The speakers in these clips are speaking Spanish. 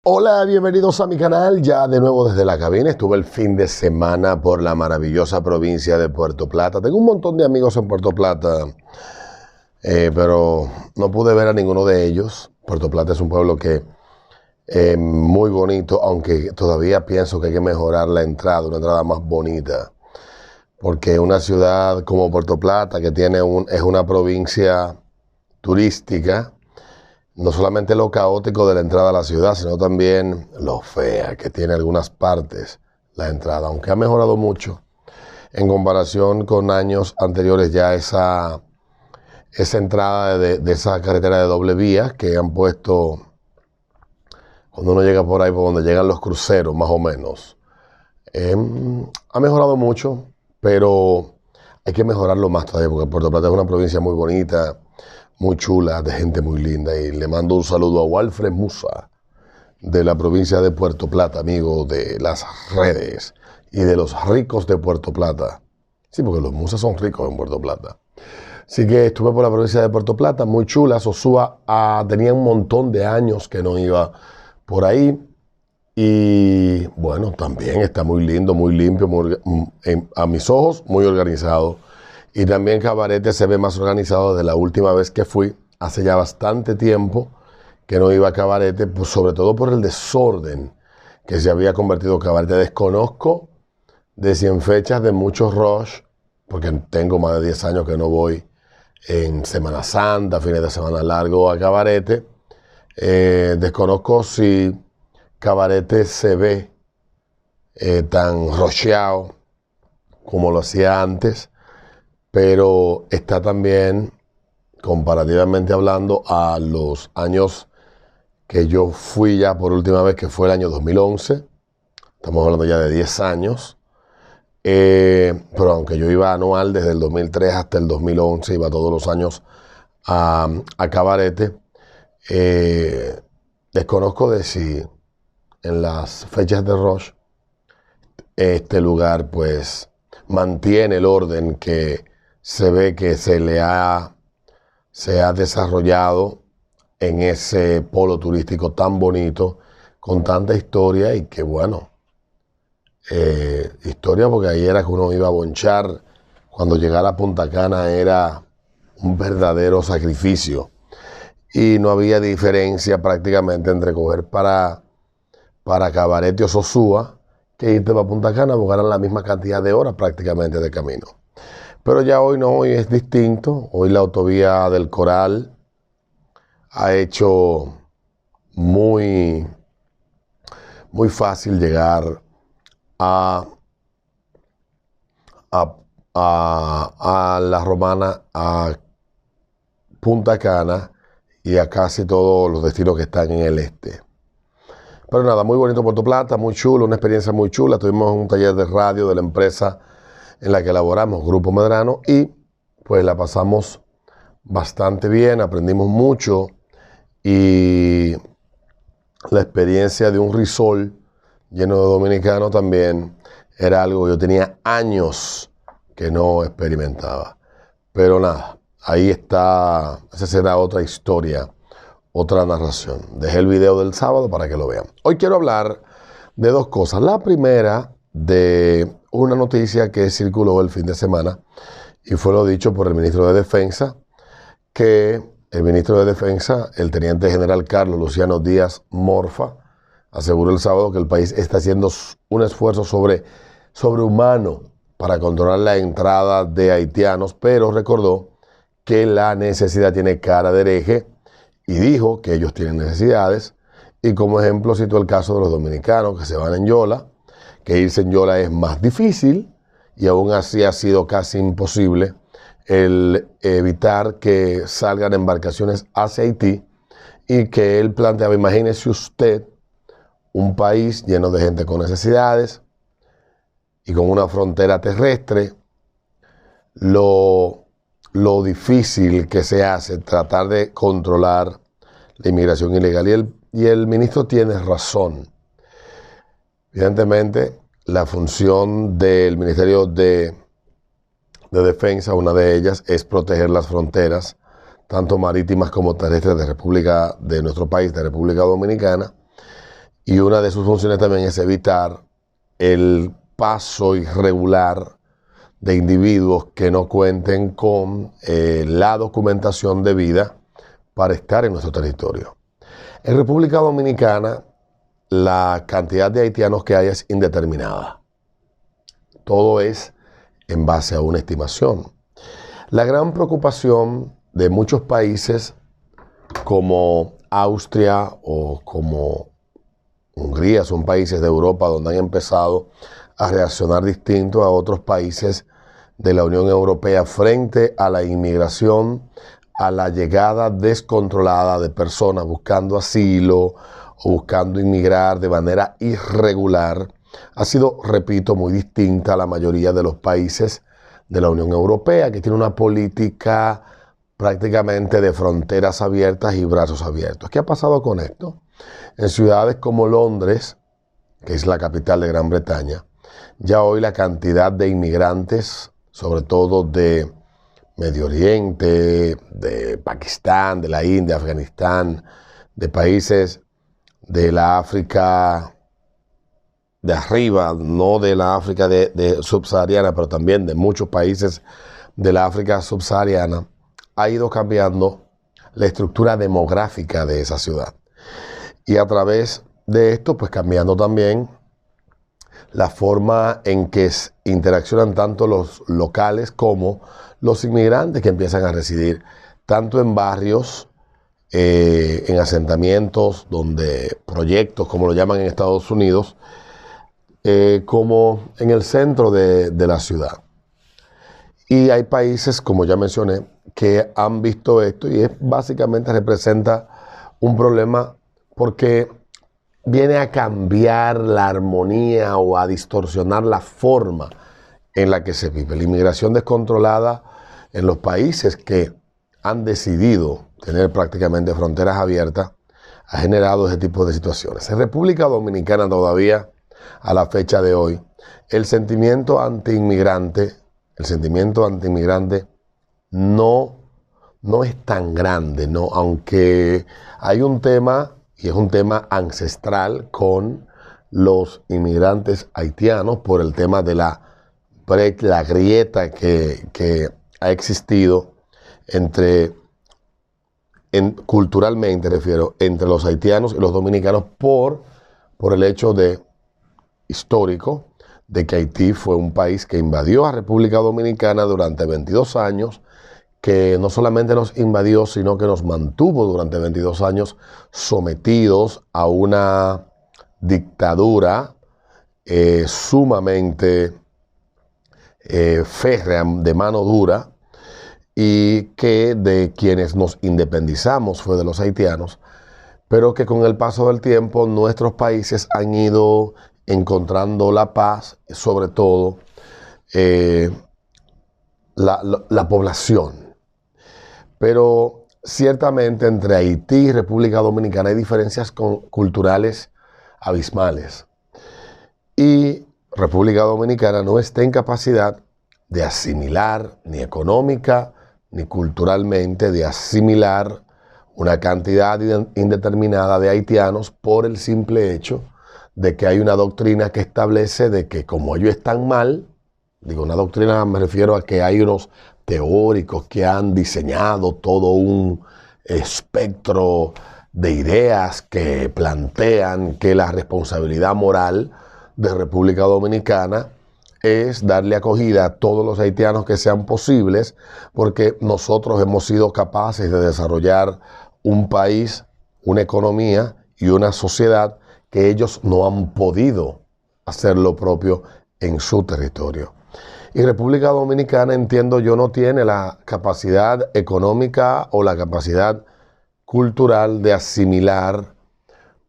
Hola, bienvenidos a mi canal, ya de nuevo desde la cabina. Estuve el fin de semana por la maravillosa provincia de Puerto Plata. Tengo un montón de amigos en Puerto Plata, pero no pude ver a ninguno de ellos. Puerto Plata es un pueblo que es muy bonito, aunque todavía pienso que hay que mejorar la entrada, una entrada más bonita. Porque una ciudad como Puerto Plata, que es una provincia turística, no solamente lo caótico de la entrada a la ciudad, sino también lo fea que tiene algunas partes la entrada, aunque ha mejorado mucho en comparación con años anteriores. Ya esa entrada de esa carretera de doble vía que han puesto cuando uno llega por ahí, por donde llegan los cruceros, más o menos, ha mejorado mucho, pero hay que mejorarlo más todavía, porque Puerto Plata es una provincia muy bonita, muy chula, de gente muy linda. Y le mando un saludo a Walfred Musa, de la provincia de Puerto Plata, amigo de las redes y de los ricos de Puerto Plata. Sí, porque los Musas son ricos en Puerto Plata. Así que estuve por la provincia de Puerto Plata, muy chula. Sosúa tenía un montón de años que no iba por ahí. Y bueno, también está muy lindo, muy limpio, a mis ojos, muy organizado. Y también Cabarete se ve más organizado desde la última vez que fui. Hace ya bastante tiempo que no iba a Cabarete, pues sobre todo por el desorden que se había convertido Cabarete. Desconozco de si en fechas de muchos rush, porque tengo más de 10 años que no voy en Semana Santa, fines de semana largo a Cabarete. Desconozco si Cabarete se ve tan rusheado como lo hacía antes, pero está también, comparativamente hablando, a los años que yo fui ya por última vez, que fue el año 2011. Estamos hablando ya de 10 años. Pero aunque yo iba anual desde el 2003 hasta el 2011, iba todos los años a Cabarete. Desconozco de si en las fechas de rush este lugar pues mantiene el orden que se ve que se ha desarrollado en ese polo turístico tan bonito, con tanta historia. Y que bueno, historia, porque ahí era que uno iba a bonchar. Cuando llegara a Punta Cana era un verdadero sacrificio y no había diferencia prácticamente entre coger para Cabarete o Sosúa que irte para Punta Cana, porque eran la misma cantidad de horas prácticamente de camino. Pero ya hoy no, hoy es distinto. Hoy la autovía del Coral ha hecho muy, muy fácil llegar a La Romana, a Punta Cana y a casi todos los destinos que están en el este. Pero nada, muy bonito Puerto Plata, muy chulo, una experiencia muy chula. Tuvimos un taller de radio de la empresa en la que elaboramos, Grupo Medrano, y pues la pasamos bastante bien, aprendimos mucho. Y la experiencia de un resort lleno de dominicanos también era algo que yo tenía años que no experimentaba. Pero nada, ahí está, esa será otra historia, otra narración. Dejé el video del sábado para que lo vean. Hoy quiero hablar de dos cosas. La primera, de una noticia que circuló el fin de semana, y fue lo dicho por el ministro de Defensa, que el ministro de Defensa, el teniente general Carlos Luciano Díaz Morfa, aseguró el sábado que el país está haciendo un esfuerzo sobrehumano para controlar la entrada de haitianos, pero recordó que la necesidad tiene cara de hereje y dijo que ellos tienen necesidades. Y como ejemplo citó el caso de los dominicanos que se van en Yola, que irse en Yola es más difícil y aún así ha sido casi imposible el evitar que salgan embarcaciones hacia Haití, y que él planteaba: imagínese usted un país lleno de gente con necesidades y con una frontera terrestre, lo difícil que se hace tratar de controlar la inmigración ilegal. Y el ministro tiene razón. Evidentemente, la función del Ministerio de Defensa, una de ellas, es proteger las fronteras, tanto marítimas como terrestres de nuestro país, de República Dominicana. y una de sus funciones también es evitar el paso irregular de individuos que no cuenten con la documentación debida para estar en nuestro territorio. En República Dominicana, la cantidad de haitianos que hay es indeterminada. Todo es en base a una estimación. La gran preocupación de muchos países como Austria o como Hungría, son países de Europa donde han empezado a reaccionar distinto a otros países de la Unión Europea frente a la inmigración, a la llegada descontrolada de personas buscando asilo o buscando inmigrar de manera irregular. Ha sido, repito, muy distinta a la mayoría de los países de la Unión Europea, que tiene una política prácticamente de fronteras abiertas y brazos abiertos. ¿Qué ha pasado con esto? En ciudades como Londres, que es la capital de Gran Bretaña, ya hoy la cantidad de inmigrantes, sobre todo de Medio Oriente, de Pakistán, de la India, Afganistán, de países de la África de arriba, no de la África de subsahariana, pero también de muchos países de la África subsahariana, ha ido cambiando la estructura demográfica de esa ciudad. Y a través de esto, pues cambiando también la forma en que interaccionan tanto los locales como los inmigrantes que empiezan a residir, tanto en barrios, en asentamientos, donde proyectos, como lo llaman en Estados Unidos, como en el centro de la ciudad. Y hay países, como ya mencioné, que han visto esto y básicamente representa un problema porque viene a cambiar la armonía o a distorsionar la forma en la que se vive. La inmigración descontrolada en los países que han decidido tener prácticamente fronteras abiertas ha generado ese tipo de situaciones. En República Dominicana todavía, a la fecha de hoy, el sentimiento antiinmigrante no es tan grande, ¿no? Aunque hay un tema, y es un tema ancestral con los inmigrantes haitianos por el tema de la grieta que ha existido culturalmente, entre los haitianos y los dominicanos por el hecho histórico de que Haití fue un país que invadió a República Dominicana durante 22 años, que no solamente nos invadió, sino que nos mantuvo durante 22 años sometidos a una dictadura sumamente férrea, de mano dura, y que de quienes nos independizamos fue de los haitianos, pero que con el paso del tiempo nuestros países han ido encontrando la paz, sobre todo la población. Pero ciertamente entre Haití y República Dominicana hay diferencias culturales abismales. Y República Dominicana no está en capacidad de asimilar, ni económica ni culturalmente, de asimilar una cantidad indeterminada de haitianos por el simple hecho de que hay una doctrina que establece de que como ellos están mal, digo una doctrina, me refiero a que hay unos teóricos que han diseñado todo un espectro de ideas que plantean que la responsabilidad moral de República Dominicana es darle acogida a todos los haitianos que sean posibles, porque nosotros hemos sido capaces de desarrollar un país, una economía y una sociedad que ellos no han podido hacer lo propio en su territorio. Y República Dominicana, entiendo yo, no tiene la capacidad económica o la capacidad cultural de asimilar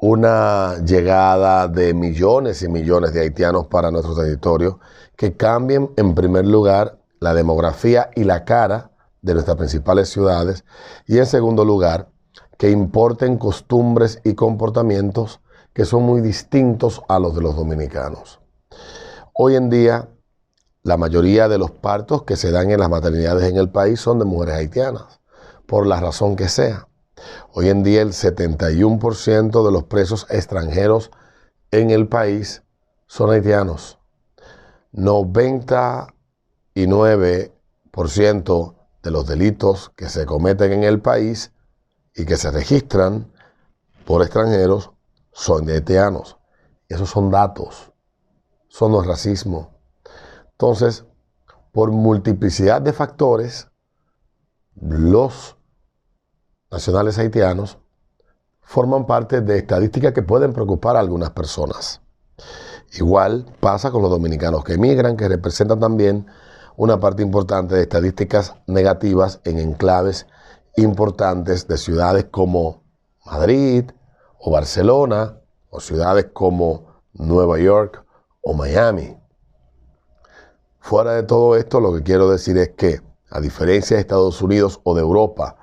una llegada de millones y millones de haitianos para nuestro territorio que cambien, en primer lugar, la demografía y la cara de nuestras principales ciudades, y en segundo lugar, que importen costumbres y comportamientos que son muy distintos a los de los dominicanos. Hoy en día, la mayoría de los partos que se dan en las maternidades en el país son de mujeres haitianas, por la razón que sea. Hoy en día el 71% de los presos extranjeros en el país son haitianos. 99% de los delitos que se cometen en el país y que se registran por extranjeros son de haitianos. Esos son datos, eso no es racismo. Entonces, por multiplicidad de factores, los nacionales haitianos forman parte de estadísticas que pueden preocupar a algunas personas. Igual pasa con los dominicanos que emigran, que representan también una parte importante de estadísticas negativas en enclaves importantes de ciudades como Madrid o Barcelona, o ciudades como Nueva York o Miami. Fuera de todo esto, lo que quiero decir es que, a diferencia de Estados Unidos o de Europa,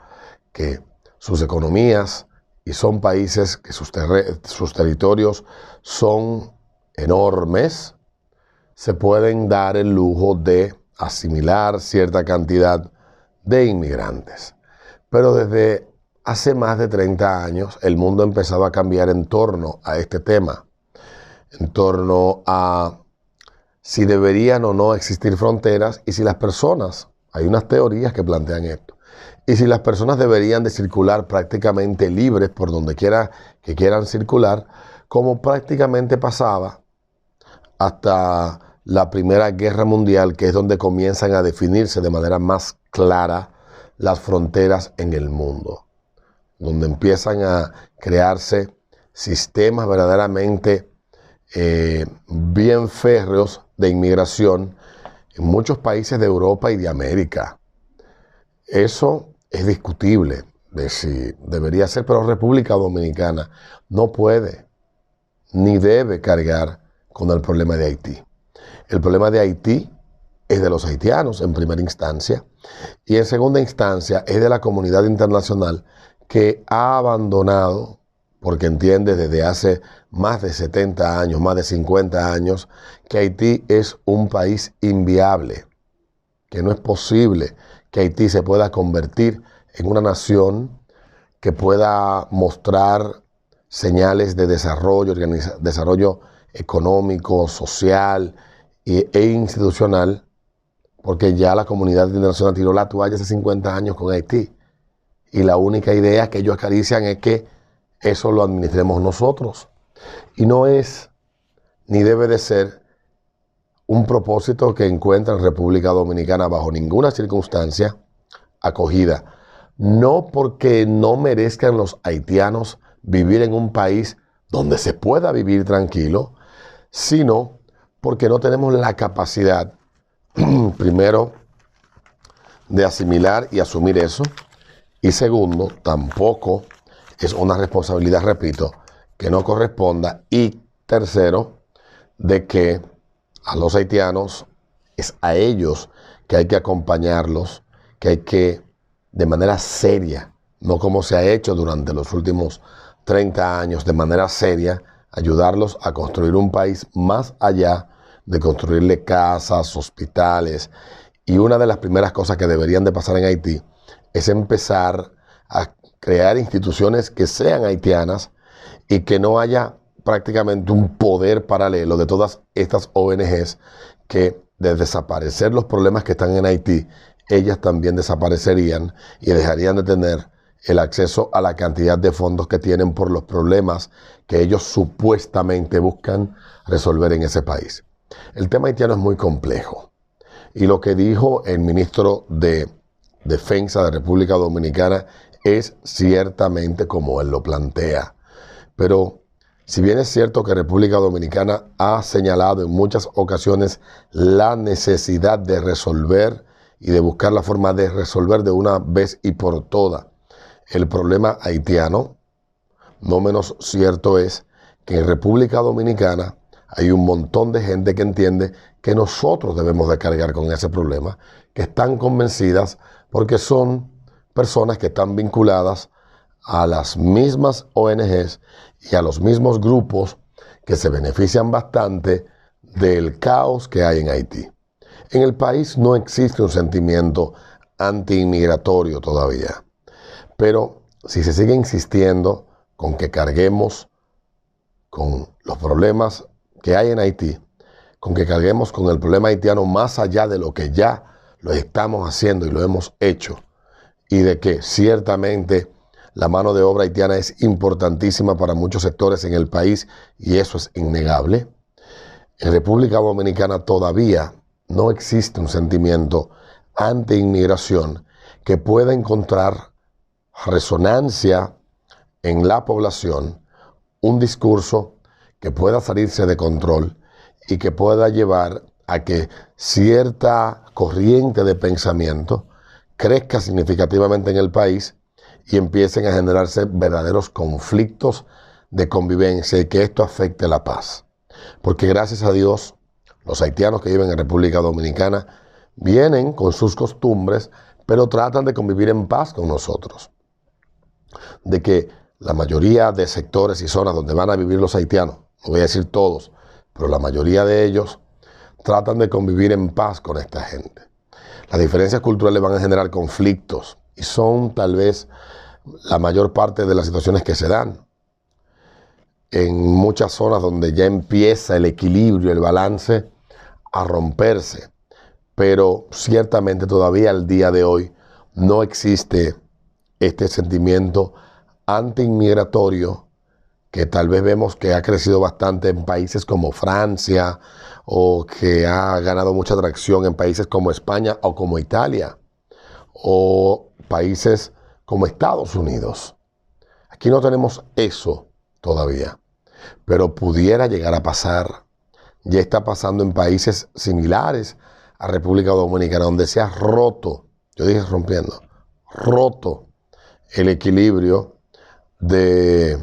que sus economías y son países que sus territorios son enormes, se pueden dar el lujo de asimilar cierta cantidad de inmigrantes. Pero desde hace más de 30 años el mundo ha empezado a cambiar en torno a este tema, en torno a si deberían o no existir fronteras y si las personas, hay unas teorías que plantean esto, y si las personas deberían de circular prácticamente libres por donde quiera que quieran circular, como prácticamente pasaba hasta la Primera Guerra Mundial, que es donde comienzan a definirse de manera más clara las fronteras en el mundo, donde empiezan a crearse sistemas verdaderamente bien férreos de inmigración en muchos países de Europa y de América. Eso es discutible de si debería ser, pero República Dominicana no puede ni debe cargar con el problema de Haití. El problema de Haití es de los haitianos en primera instancia y en segunda instancia es de la comunidad internacional que ha abandonado, porque entiende desde hace más de 70 años, más de 50 años, que Haití es un país inviable, que no es posible que Haití se pueda convertir en una nación que pueda mostrar señales de desarrollo, desarrollo económico, social e institucional, porque ya la comunidad internacional tiró la toalla hace 50 años con Haití. Y la única idea que ellos acarician es que eso lo administremos nosotros. Y no es, ni debe de ser, un propósito que encuentra en República Dominicana bajo ninguna circunstancia acogida. No porque no merezcan los haitianos vivir en un país donde se pueda vivir tranquilo, sino porque no tenemos la capacidad, primero, de asimilar y asumir eso, y segundo, tampoco es una responsabilidad, repito, que no corresponda, y tercero, de que a los haitianos es a ellos que hay que acompañarlos, que hay que, de manera seria, no como se ha hecho durante los últimos 30 años, de manera seria, ayudarlos a construir un país más allá de construirle casas, hospitales. Y una de las primeras cosas que deberían de pasar en Haití es empezar a crear instituciones que sean haitianas y que no haya prácticamente un poder paralelo de todas estas ONGs que, de desaparecer los problemas que están en Haití, ellas también desaparecerían y dejarían de tener el acceso a la cantidad de fondos que tienen por los problemas que ellos supuestamente buscan resolver en ese país. El tema haitiano es muy complejo y lo que dijo el ministro de Defensa de República Dominicana es ciertamente como él lo plantea. Pero si bien es cierto que República Dominicana ha señalado en muchas ocasiones la necesidad de resolver y de buscar la forma de resolver de una vez y por todas el problema haitiano, no menos cierto es que en República Dominicana hay un montón de gente que entiende que nosotros debemos de cargar con ese problema, que están convencidas porque son personas que están vinculadas a las mismas ONGs y a los mismos grupos que se benefician bastante del caos que hay en Haití. En el país no existe un sentimiento anti-inmigratorio todavía, pero si se sigue insistiendo con que carguemos con los problemas que hay en Haití, con que carguemos con el problema haitiano más allá de lo que ya lo estamos haciendo y lo hemos hecho, y de que ciertamente la mano de obra haitiana es importantísima para muchos sectores en el país, y eso es innegable. En República Dominicana todavía no existe un sentimiento anti-inmigración que pueda encontrar resonancia en la población, un discurso que pueda salirse de control y que pueda llevar a que cierta corriente de pensamiento crezca significativamente en el país y empiecen a generarse verdaderos conflictos de convivencia y que esto afecte la paz. Porque gracias a Dios, los haitianos que viven en República Dominicana vienen con sus costumbres, pero tratan de convivir en paz con nosotros. De que la mayoría de sectores y zonas donde van a vivir los haitianos, no voy a decir todos, pero la mayoría de ellos tratan de convivir en paz con esta gente. Las diferencias culturales van a generar conflictos y son tal vez la mayor parte de las situaciones que se dan. En muchas zonas donde ya empieza el equilibrio, el balance a romperse, pero ciertamente todavía al día de hoy no existe este sentimiento anti-inmigratorio que tal vez vemos que ha crecido bastante en países como Francia o que ha ganado mucha atracción en países como España o como Italia o países como Estados Unidos. Aquí no tenemos eso todavía, pero pudiera llegar a pasar. Ya está pasando en países similares a República Dominicana, donde se ha roto, yo dije rompiendo, roto el equilibrio de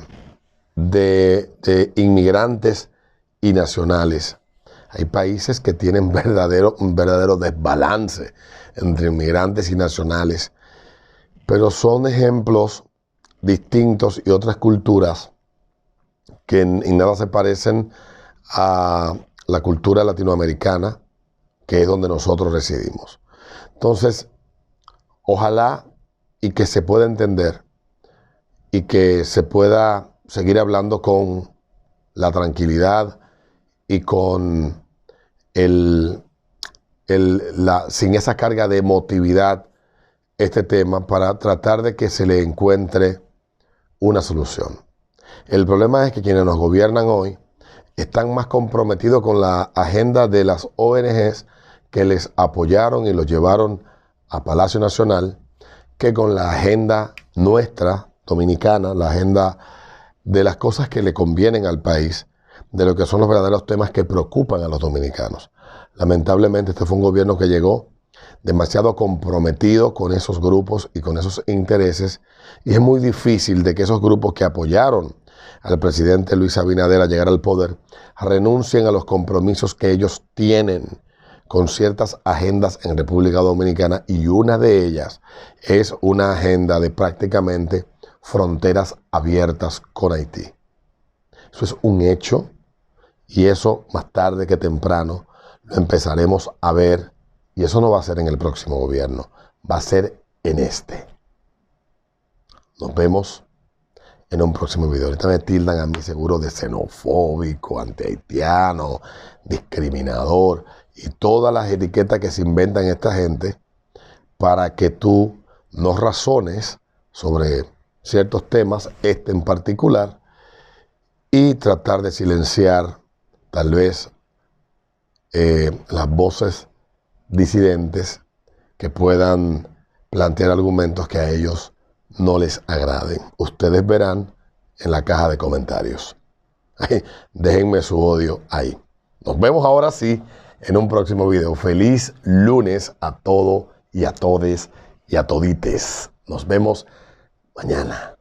inmigrantes y nacionales. Hay países que tienen un verdadero desbalance entre inmigrantes y nacionales, pero son ejemplos distintos y otras culturas que en nada se parecen a la cultura latinoamericana, que es donde nosotros residimos. Entonces, ojalá y que se pueda entender y que se pueda seguir hablando con la tranquilidad y con sin esa carga de emotividad este tema, para tratar de que se le encuentre una solución. El problema es que quienes nos gobiernan hoy están más comprometidos con la agenda de las ONGs que les apoyaron y los llevaron a Palacio Nacional, que con la agenda nuestra, dominicana, la agenda de las cosas que le convienen al país, de lo que son los verdaderos temas que preocupan a los dominicanos. Lamentablemente este fue un gobierno que llegó demasiado comprometido con esos grupos y con esos intereses, y es muy difícil de que esos grupos que apoyaron al presidente Luis Abinader a llegar al poder renuncien a los compromisos que ellos tienen con ciertas agendas en República Dominicana, y una de ellas es una agenda de prácticamente fronteras abiertas con Haití. Eso es un hecho, y eso más tarde que temprano lo empezaremos a ver, y eso no va a ser en el próximo gobierno, va a ser en este. Nos vemos en un próximo video. Ahorita me tildan a mí seguro de xenofóbico, antihaitiano, discriminador y todas las etiquetas que se inventan esta gente para que tú no razones sobre ciertos temas, este en particular, y tratar de silenciar tal vez las voces disidentes que puedan plantear argumentos que a ellos no les agraden. Ustedes verán en la caja de comentarios. Déjenme su odio ahí. Nos vemos ahora sí en un próximo video. Feliz lunes a todo y a todes y a todites. Nos vemos mañana.